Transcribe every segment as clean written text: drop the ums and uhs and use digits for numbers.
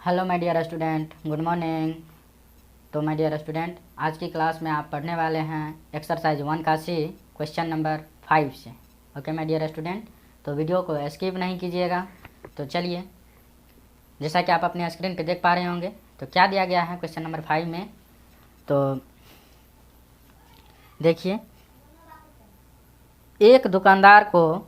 Hello my dear student, good morning. तो my dear student, आज की क्लास में आप पढ़ने वाले हैं एक्सरसाइज 1 का सी क्वेश्चन नंबर 5 से। ओके माय डियर स्टूडेंट, तो वीडियो को स्किप नहीं कीजिएगा। तो चलिए, जैसा कि आप अपने स्क्रीन पे देख पा रहे होंगे, तो क्या दिया गया है क्वेश्चन नंबर 5 में। तो देखिए, एक दुकानदार को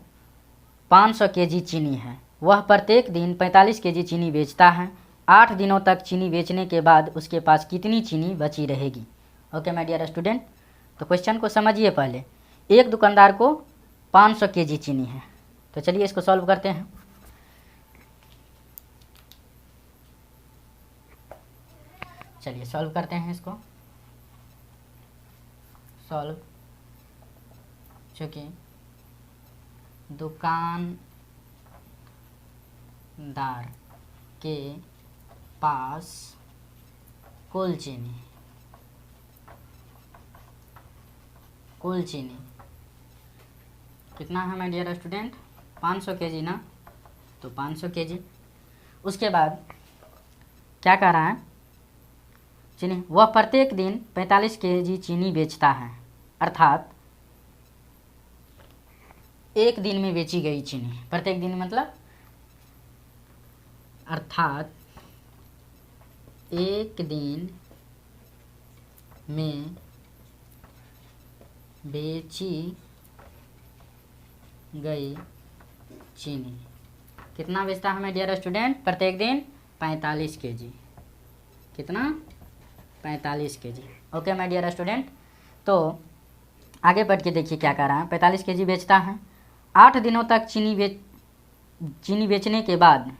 500 केजी चीनी है। वह प्रत्येक दिन 45 केजी चीनी बेचता है। 8 दिनों तक चीनी बेचने के बाद उसके पास कितनी चीनी बची रहेगी। ओके माय डियर स्टूडेंट, तो क्वेश्चन को समझिए। पहले एक दुकानदार को 500 केजी चीनी है, तो चलिए इसको सॉल्व करते हैं। चलिए सॉल्व करते हैं इसको। सॉल्व, चूँकि दुकानदार के पास कुल चीनी कितना है माय डियर स्टूडेंट, 500 केजी ना। तो 500 केजी, उसके बाद क्या कह रहा है, चीनी वह प्रत्येक दिन 45 केजी चीनी बेचता है, अर्थात एक दिन में बेची गई चीनी। प्रत्येक दिन मतलब अर्थात एक दिन में बेची गई चीनी कितना बेचता है माय डियर स्टूडेंट, प्रत्येक दिन 45 केजी। कितना, 45 KG. Okay my dear student, तो आगे बढ़ के देखिए क्या कर रहा है। 45 केजी बेचता है। 8 दिनों तक चीनी बेचने के बाद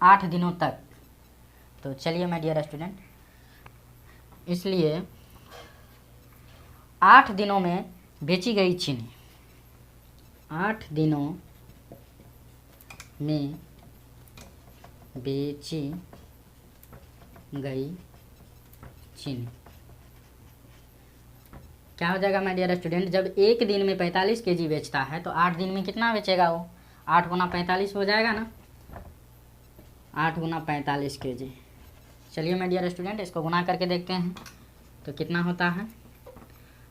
8 दिनों तक, तो चलिए माय डियर स्टूडेंट, इसलिए 8 दिनों में बेची गई चीनी, 8 दिनों में बेची गई चीनी क्या हो जाएगा माय डियर स्टूडेंट। जब एक दिन में 45 केजी बेचता है तो 8 दिन में कितना बेचेगा वो, 8 गुना 45 हो जाएगा ना, 8 गुना 45 केजी। चलिए माय डियर स्टूडेंट, इसको गुना करके देखते हैं तो कितना होता है,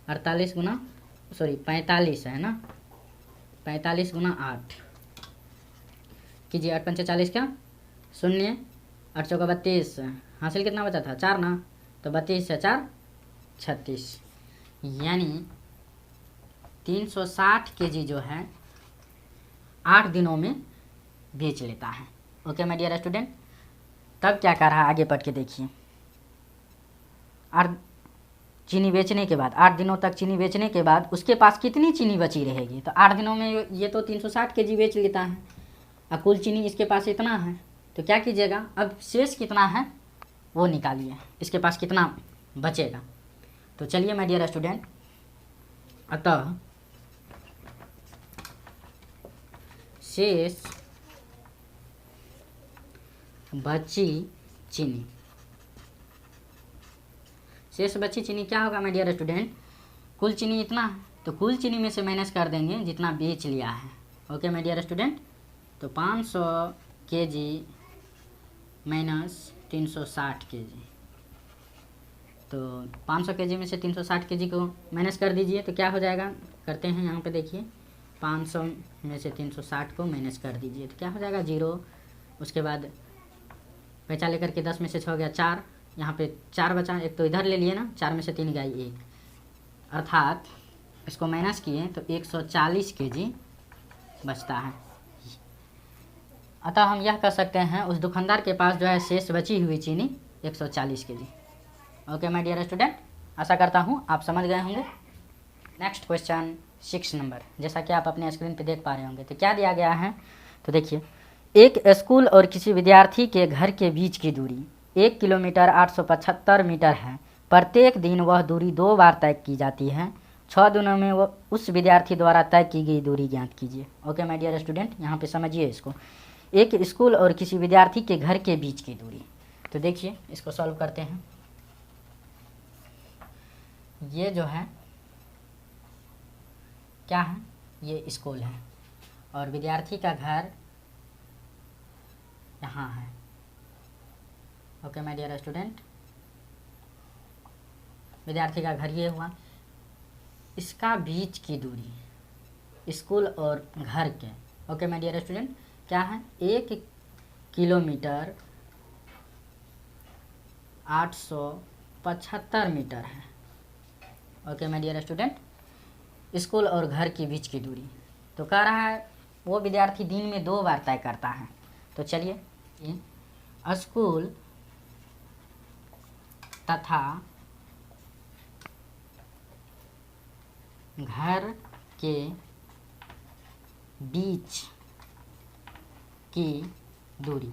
45 है ना, 45 गुना 8 कीजिए। 8 पंचे 40 का 0, 8 चौका 32, हासिल कितना बचा था 4 ना, तो 32 से 4 36, यानी 360 केजी जो है 8 दिनों में बेच लेता है। ओके माय डियर स्टूडेंट, तब क्या कर रहा है, आगे पढ़ के देखिए। चीनी बेचने के बाद 8 दिनों तक चीनी बेचने के बाद उसके पास कितनी चीनी बची रहेगी। तो 8 दिनों में ये तो 360 केजी बेच लेता है, और कुल चीनी इसके पास इतना है। तो क्या कीजिएगा, अब शेष कितना है वो निकालिए, इसके पास कितना बचेगा। तो चलिए माय डियर स्टूडेंट, अतः शेष बची चीनी, शेष बची चीनी क्या होगा माय डियर स्टूडेंट, कुल चीनी इतना है तो कुल चीनी में से माइनस कर देंगे जितना बेच लिया है। ओके माय डियर स्टूडेंट, तो 500 केजी माइनस 360 केजी, तो 500 केजी में से 360 केजी को माइनस कर दीजिए तो क्या हो जाएगा, करते हैं यहाँ पे देखिए। 500 में से 360 को माइनस कर दीजिए तो क्या हो जाएगा 0। उसके बाद पैसा लेकर के 10 में से 6 गया 4, यहाँ पे 4 बचा, एक तो इधर ले लिए ना, 4 में से 3 गया 1, अर्थात इसको माइनस किए तो 140 केजी बचता है। अतः हम यह कर सकते हैं, उस दुकानदार के पास जो है शेष बची हुई चीनी 140 KG. Okay my dear student, आशा करता हूँ आप समझ गए होंगे। नेक्स्ट क्वेश्चन 6 नंबर, जैसा कि आप अपने स्क्रीन पे देख पा रहे होंगे, तो क्या दिया गया है। तो देखिए, एक स्कूल और किसी विद्यार्थी के घर के बीच की दूरी 1 किलोमीटर 875 मीटर है। प्रत्येक दिन वह दूरी 2 बार तय की जाती है। 6 दिनों में वो उस विद्यार्थी द्वारा तय की गई दूरी ज्ञात कीजिए। ओके माय डियर स्टूडेंट, यहाँ पे समझिए इसको। एक स्कूल और किसी विद्यार्थी के घर के बीच की दूरी, तो देखिए इसको सॉल्व करते हैं। ये जो है क्या है, ये स्कूल है और विद्यार्थी का घर यहाँ है। ओके माय डियर स्टूडेंट, विद्यार्थी का घर ये हुआ। इसका बीच की दूरी स्कूल और घर के, ओके माय डियर स्टूडेंट, क्या है 1 किलोमीटर 875 मीटर है। Okay my dear student, school और घर के बीच की दूरी। तो कह रहा है वो विद्यार्थी दिन में 2 बार तय करता है। तो चलिए, स्कूल तथा घर के बीच की दूरी,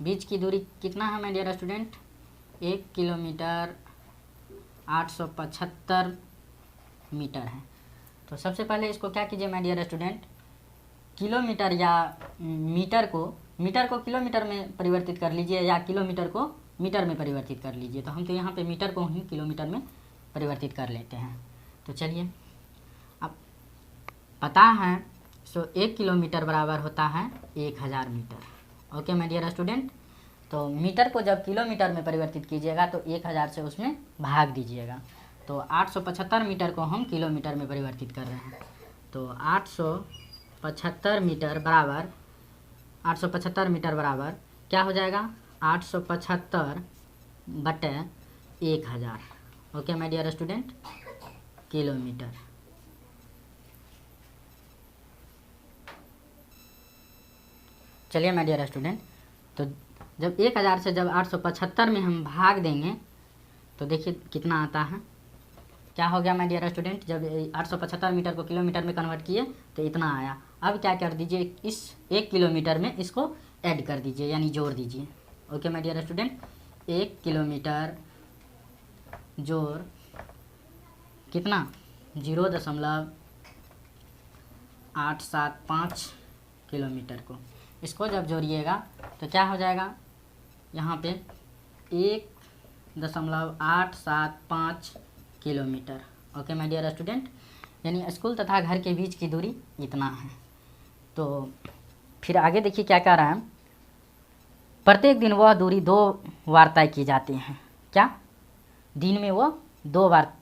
बीच की दूरी कितना है my dear student? 1 kilometre 875 metre है। तो सबसे पहले इसको क्या कीजिए माय डियर स्टूडेंट, किलोमीटर या मीटर को किलोमीटर में परिवर्तित कर लीजिए या किलोमीटर को मीटर में परिवर्तित कर लीजिए। तो हम तो यहाँ पे मीटर को ही किलोमीटर में परिवर्तित कर लेते हैं। तो चलिए, अब पता है सो 1 किलोमीटर बराबर होता है 1000 metre. Okay my dear student, तो मीटर को जब किलोमीटर में परिवर्तित कीजिएगा तो 1000 से उसमें भाग दीजिएगा। तो 875 मीटर को हम किलोमीटर में परिवर्तित कर रहे हैं। तो 875 मीटर बराबर क्या हो जाएगा? 875 बटे 1000। Okay my dear student, kilometre. चलिए माय डियर स्टूडेंट, तो जब 1000 से जब 875 में हम भाग देंगे तो देखिए कितना आता है। क्या हो गया माय डियर स्टूडेंट, जब 875 मीटर को किलोमीटर में कन्वर्ट किए तो इतना आया। अब क्या कर दीजिए, इस 1 किलोमीटर में इसको ऐड कर दीजिए यानी जोड़ दीजिए। Okay my dear student, 1 kilometre जोड़ कितना? 0.875 किलोमीटर को, इसको जब जोड़िएगा तो क्या हो जाएगा? यहाँ पे 1.875 kilometre. Okay my dear student, यानी स्कूल तथा घर के बीच की दूरी इतना है। तो फिर आगे देखिए क्या कह रहा है, प्रत्येक दिन वह दूरी 2 बार तय की जाती है। क्या? दिन में वो 2 बार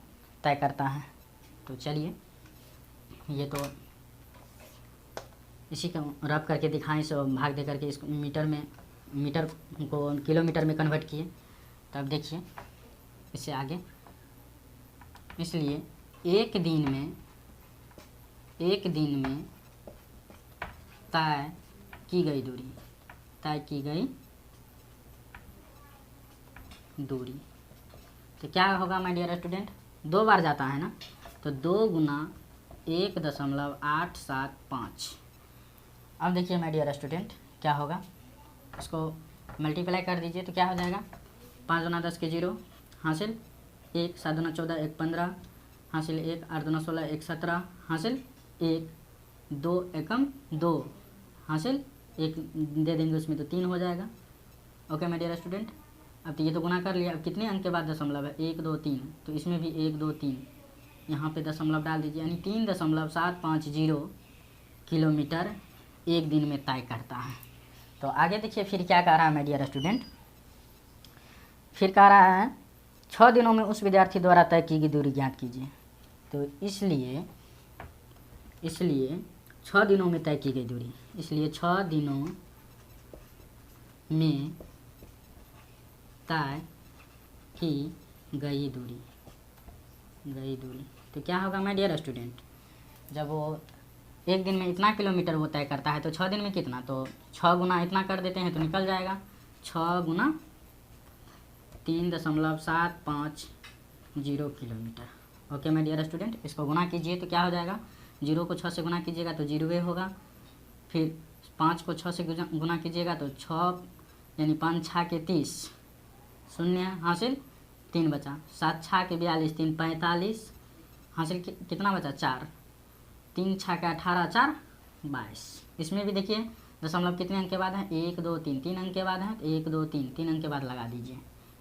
तय करता है। तो चलिए, ये तो इसी को रब करके दिखाएं, सो भाग दे करके इसको मीटर को किलोमीटर में कन्वर्ट किए। तब देखिए इससे आगे, इसलिए एक दिन में तय की गई दूरी, तो क्या होगा माय डियर स्टूडेंट? 2 बार जाता है ना, तो 2 गुना 1.875। अब देखिए माय डियर स्टूडेंट क्या होगा, इसको मल्टीप्लाई कर दीजिए तो क्या हो जाएगा? 5 गुना 10 के 0 हासिल 1, 7 गुना 14 1 15 हासिल 1, 8 गुना 16 1 17 हासिल 1, 2 एकम 2 हासिल 1 दे देंगे उसमें तो 3 हो जाएगा। ओके माय डियर स्टूडेंट, अब तो ये तो गुना कर लिया। अब कितने अंक के बाद दशमलव है? 1 2 3, तो इसमें भी 1 2 3 यहाँ पे दशमलव डाल दीजिए, यानी 3.750 किलोमीटर एक दिन में तय करता है। तो आगे देखिए फिर क्या कह रहा है माय डियर स्टूडेंट, फिर कह रहा है 6 दिनों में उस विद्यार्थी द्वारा तय की गई दूरी ज्ञात कीजिए। तो इसलिए 6 दिनों में तय की गई दूरी, इसलिए 6 दिनों में तय की गई दूरी। तो क्या होगा माय डियर स्टूडेंट, जब वो एक दिन में इतना किलोमीटर वो तय करता है तो 6 दिन में कितना? तो 6 गुना इतना कर देते हैं तो निकल जाएगा। 6 गुना 3.750 kilometre. Okay my dear student, इसको गुना कीजिए तो क्या हो जाएगा? 0 को 6 से गुना कीजिएगा तो 0 होगा, फिर 5 को 6 से गुना कीजिएगा तो 6 यानी 5 6 के 30 शून्य हासिल 3 बचा, 7 6 के 42 3 45 हासिल कितना बचा? 4, 3 6 के 18 4 22। इसमें भी देखिए दशमलव कितने अंक के बाद है? 1 2 3 3 अंक के बाद है, 1 2 3 3 अंक के बाद लगा दीजिए।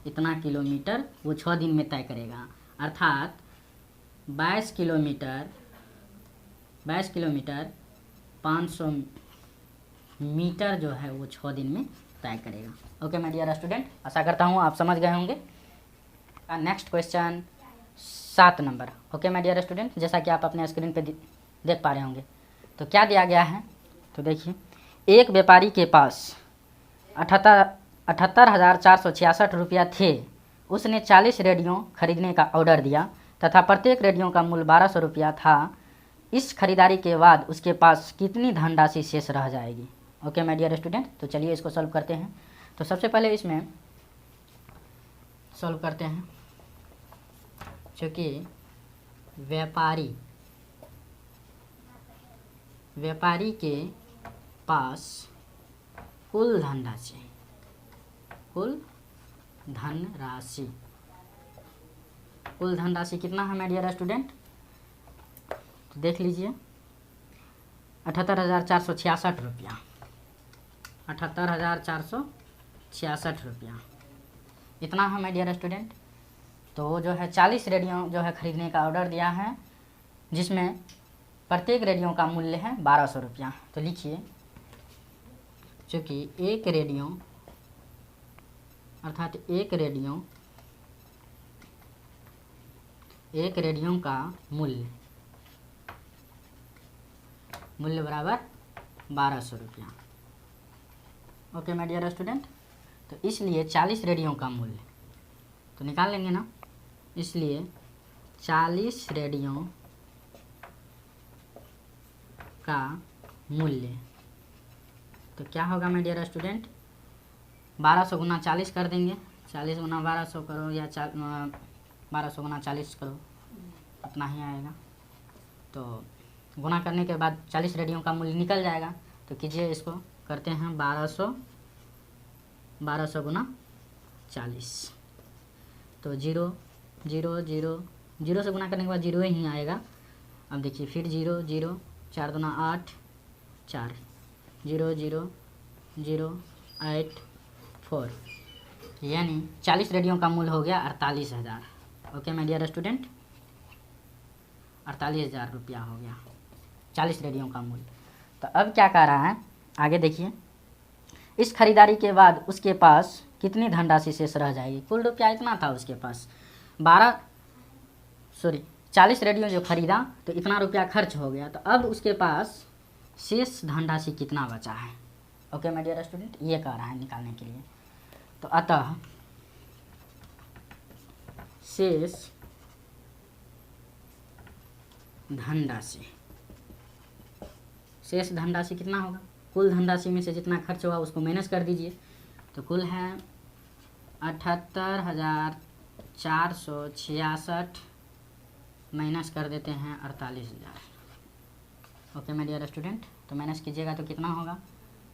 इतना किलोमीटर वो 6 दिन में तय करेगा, अर्थात 22 किलोमीटर 500 मीटर जो है वो 6 दिन में तय करेगा। ओके माय डियर स्टूडेंट, आशा करता हूँ आप समझ गए होंगे। नेक्स्ट क्वेश्चन 7 नंबर। ओके माय डियर स्टूडेंट, जैसा कि आप अपने स्क्रीन पे देख पा रहे होंगे, तो क्या दिया गया है, तो देखिए एक व्यापारी के पास 78,466 रुपया थे। उसने 40 रेडियो खरीदने का ऑर्डर दिया तथा प्रत्येक रेडियो का मूल्य 1200 रुपया था। इस खरीदारी के बाद उसके पास कितनी धनराशि शेष रह जाएगी। ओके माय डियर स्टूडेंट, तो चलिए इसको सॉल्व करते हैं। तो सबसे पहले इसमें सॉल्व करते हैं, चूँकि व्यापारी के पास कुल धनराशि कितना है माय डियर स्टूडेंट, तो देख लीजिए 78,466 रुपया, 78,466 रुपया इतना है माय डियर स्टूडेंट। तो जो है 40 रेडियो जो है खरीदने का ऑर्डर दिया है, जिसमें प्रत्येक रेडियो का मूल्य है 1200 रुपया। तो लिखिए, चूँकि एक रेडियो का मूल्य बराबर 1200 रुपया। ओके माय डियर स्टूडेंट, तो इसलिए 40 रेडियो का मूल्य तो निकाल लेंगे ना, इसलिए 40 रेडियो का मूल्य तो क्या होगा माय डियर स्टूडेंट, 1200 गुना 40 कर देंगे, 40 गुना 1200 करो या 1200 गुना 40 करो, उतना ही आएगा। तो गुना करने के बाद 40 रेडियो का मूल्य निकल जाएगा। तो कीजिए, इसको करते हैं 1200 गुना 40, तो 0 0 0 0 से गुना करने के बाद 0 ही आएगा। अब देखिए फिर 0 0 4 दूना 8 4 0 0 0 8 4, यानी 40 रेडियो का मूल्य हो गया 48,000। ओके माय डियर स्टूडेंट, 48,000 रुपया हो गया 40 रेडियो का मूल्य। तो अब क्या कह रहा है, आगे देखिए, इस खरीदारी के बाद उसके पास कितनी धनराशि शेष रह जाएगी। कुल रुपया इतना था उसके पास, 40 रेडियो जो खरीदा तो इतना रुपया खर्च हो गया। तो अब उसके पास शेष धनराशि कितना बचा है। ओके माय डियर स्टूडेंट, ये कह रहा है निकालने के लिए। तो अतः शेष धनराशि कितना होगा, कुल धनराशि में से जितना खर्च हुआ उसको माइनस कर दीजिए। तो कुल है 78,466 माइनस कर देते हैं 48,000। ओके माय डियर स्टूडेंट, तो माइनस कीजिएगा तो कितना होगा,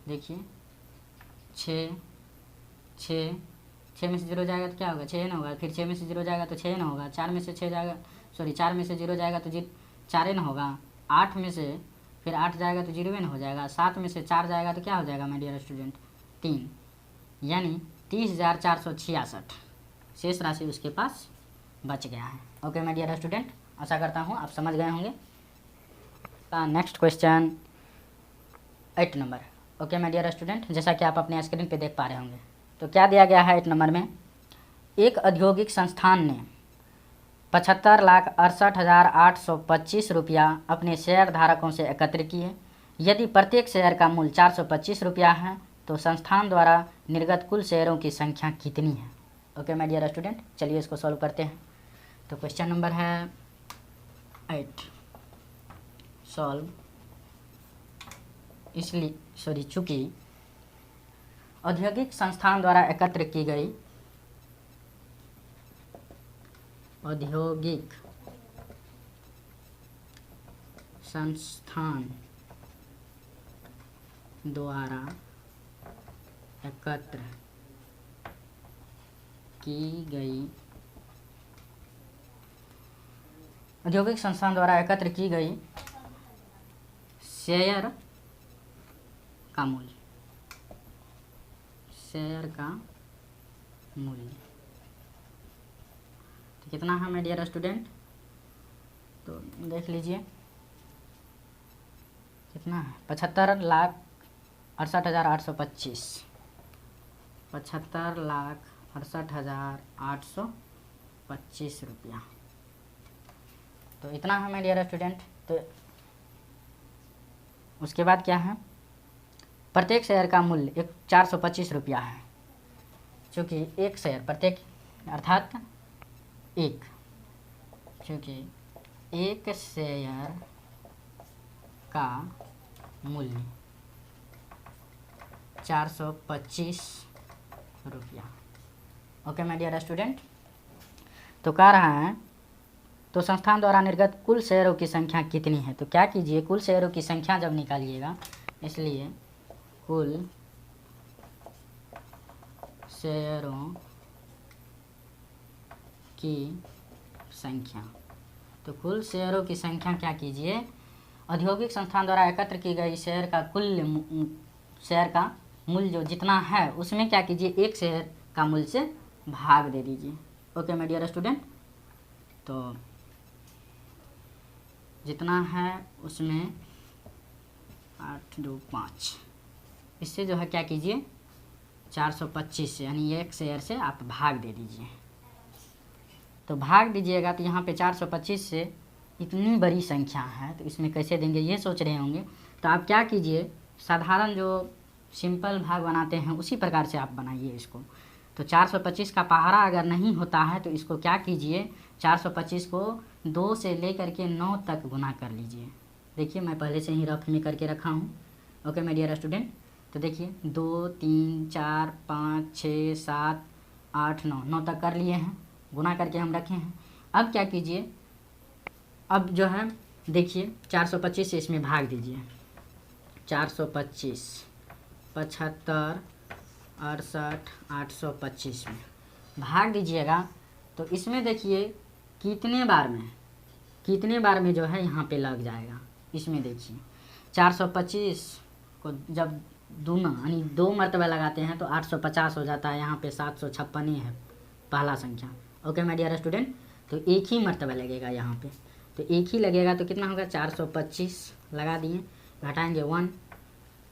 देखिए 6 में से 0 जाएगा तो क्या होगा, 6 ना होगा, फिर 6 में से 0 जाएगा तो 6 ना होगा, 4 में से 6 जाएगा, 4 में से 0 जाएगा तो 4 ना होगा, 8 में से फिर 8 जाएगा तो 0 ना हो जाएगा, 7 में से 4 जाएगा तो क्या हो जाएगा माय डियर स्टूडेंट 3, यानी 30,466 शेष राशि उसके पास बच गया है। ओके माय डियर स्टूडेंट, आशा करता हूँ आप समझ गए होंगे। नेक्स्ट क्वेश्चन 8 नंबर। ओके माय डियर स्टूडेंट, जैसा कि आप अपने स्क्रीन पे देख पा रहे होंगे, तो क्या दिया गया है 8 नंबर में, एक औद्योगिक संस्थान ने 75,68,825 रुपया अपने शेयर धारकों से एकत्र किए। यदि प्रत्येक शेयर का मूल्य 425 रुपया है तो संस्थान द्वारा निर्गत कुल शेयरों की संख्या कितनी है। ओके माय डियर स्टूडेंट, चलिए इसको सॉल्व करते हैं। तो क्वेश्चन नंबर है 8 सॉल्व, इसलिए चूँकि औद्योगिक संस्थान द्वारा एकत्र की गई औद्योगिक संस्थान द्वारा एकत्र की गई औद्योगिक संस्थान द्वारा एकत्र की गई शेयर का मूल्य तो कितना है माय डियर स्टूडेंट, तो देख लीजिए कितना है 75,68,825। 75,68,825 रुपया। तो इतना है मेरे डियर स्टूडेंट। तो उसके बाद क्या है, प्रत्येक शेयर का मूल्य 425 रुपया है, चूँकि एक शेयर प्रत्येक अर्थात एक, चूँकि एक शेयर का मूल्य 425 रुपया। Okay my dear student. तो कह रहा है तो संस्थान द्वारा निर्गत कुल शेयरों की संख्या कितनी है। तो क्या कीजिए, कुल शेयरों की संख्या जब निकालिएगा, इसलिए कुल शेयरों की संख्या, तो कुल शेयरों की संख्या क्या कीजिए, औद्योगिक संस्थान द्वारा एकत्र की गई शेयर का शेयर का मूल्य जो जितना है उसमें क्या कीजिए, एक शेयर का मूल्य से भाग दे दीजिए। Okay my dear student. तो जितना है उसमें 8 2 5, इससे जो है क्या कीजिए 425 से, यानी एक शेयर से आप भाग दे दीजिए। तो भाग दीजिएगा तो यहाँ पे 425 से इतनी बड़ी संख्या है, तो इसमें कैसे देंगे ये सोच रहे होंगे। तो आप क्या कीजिए, साधारण जो सिंपल भाग बनाते हैं उसी प्रकार से आप बनाइए इसको। तो 425 का पहाड़ा अगर नहीं होता है तो इसको क्या कीजिए, 425 को 2 से लेकर के 9 तक गुना कर लीजिए। देखिए मैं पहले से ही रफ में करके रखा हूँ। Okay my dear student. तो देखिए 2 3 4 5 6 7 8 9 तक कर लिए हैं, गुना करके हम रखे हैं। अब क्या कीजिए, अब जो है देखिए 425 से इसमें भाग दीजिए। 425 75 68 825 में भाग दीजिएगा तो इसमें देखिए कितने बार में जो है यहाँ पे लग जाएगा। इसमें देखिए 425 को जब दूना यानी 2 मरतबा लगाते हैं तो 850 हो जाता है। यहाँ पे 756 ही है पहला संख्या। Okay my dear student. तो एक ही मरतबा लगेगा यहाँ पे, तो एक ही लगेगा तो कितना होगा 425 लगा दिए, घटाएंगे 1,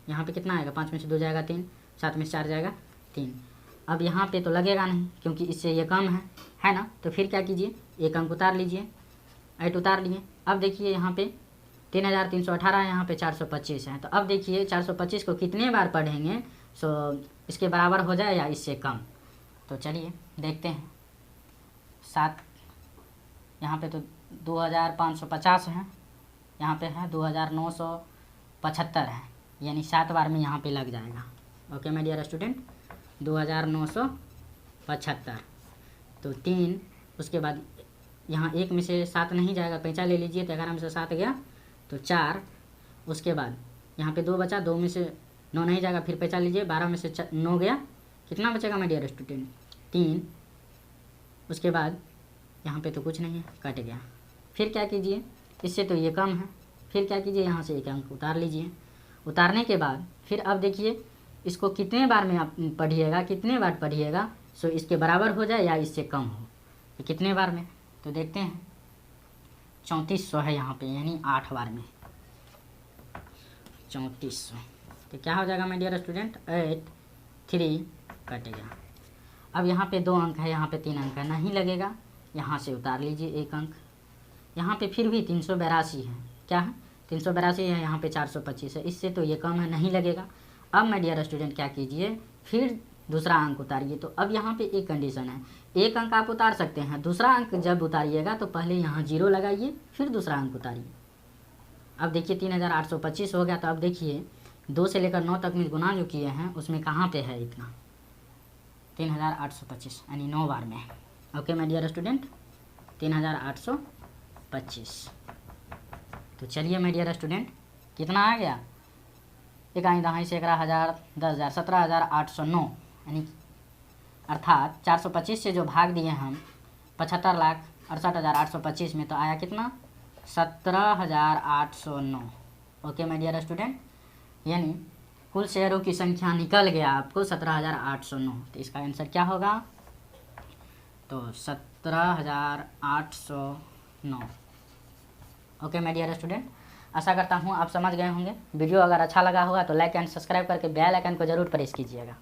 यहाँ पे कितना आएगा 5 में से 2 जाएगा 3, 7 में से 4 जाएगा 3। अब यहाँ पे तो लगेगा नहीं क्योंकि इससे ये कम है ना। तो फिर क्या कीजिए, एक अंक उतार लीजिए, 8 उतार लिए। अब देखिए यहाँ पे 3318 है, यहाँ पे 425 है। तो अब देखिए 425 को कितने बार पढ़ेंगे सो इसके बराबर हो जाए या इससे कम। तो चलिए देखते हैं। 7 यहाँ पे तो 2550 है, यहाँ पे है 2975 है, यानी 7 बार में यहाँ पे लग जाएगा। Okay my dear student. 2975 तो 3, उसके बाद यहाँ 1 में से 7 नहीं जाएगा, पैंचा ले लीजिए तो 11 में से 7 गया तो 4, उसके बाद यहाँ पे 2 बचा, 2 में से 9 नहीं जाएगा, फिर पैंचा लीजिए, 12 में से 9 गया, कितना बचेगा माय डियर स्टूडेंट 3। उसके बाद यहाँ पे तो कुछ नहीं है, कट गया। फिर क्या कीजिए, इससे तो ये कम है, फिर क्या कीजिए यहाँ से एक अंक उतार लीजिए। उतारने के बाद फिर अब देखिए इसको कितने बार में आप पढ़िएगा, कितने बार पढ़िएगा सो इसके बराबर हो जाए या इससे कम हो। तो कितने बार में, तो देखते हैं 3400 है यहाँ पे, यानी 8 बार में 3400। तो क्या हो जाएगा माय डियर स्टूडेंट 8 3 कटेगा। अब यहाँ पे 2 अंक है, यहाँ पे 3 अंक है, नहीं लगेगा, यहाँ से उतार लीजिए एक अंक। यहाँ पे फिर भी 382 है, क्या है 382 है, यहाँ पे 425 है, इससे तो ये कम है, नहीं लगेगा। अब माय डियर स्टूडेंट क्या कीजिए, फिर दूसरा अंक उतारिए। तो अब यहाँ पे एक कंडीशन है, एक अंक आप उतार सकते हैं, दूसरा अंक जब उतारिएगा तो पहले यहाँ 0 लगाइए, फिर दूसरा अंक उतारिए। अब देखिए 3825 हो गया। तो अब देखिए 2 से लेकर 9 तक में गुना जो किए हैं उसमें कहाँ पे है इतना 3825, यानी 9 बार में। Okay my dear student 3825। तो चलिए माय डियर स्टूडेंट कितना आ गया, 1 दहाई से 11,000 10,000 17,809, यानी अर्थात 425 से जो भाग दिए हम 75,68,825 में, तो आया कितना 17,809। ओके माय डियर स्टूडेंट, यानी कुल शेयरों की संख्या निकल गया आपको 17,809। तो इसका आंसर क्या होगा, तो 17,809। ओके माय डियर स्टूडेंट, आशा करता हूँ आप समझ गए होंगे। वीडियो अगर अच्छा लगा होगा तो लाइक एंड सब्सक्राइब करके बेल आइकन को जरूर प्रेस कीजिएगा।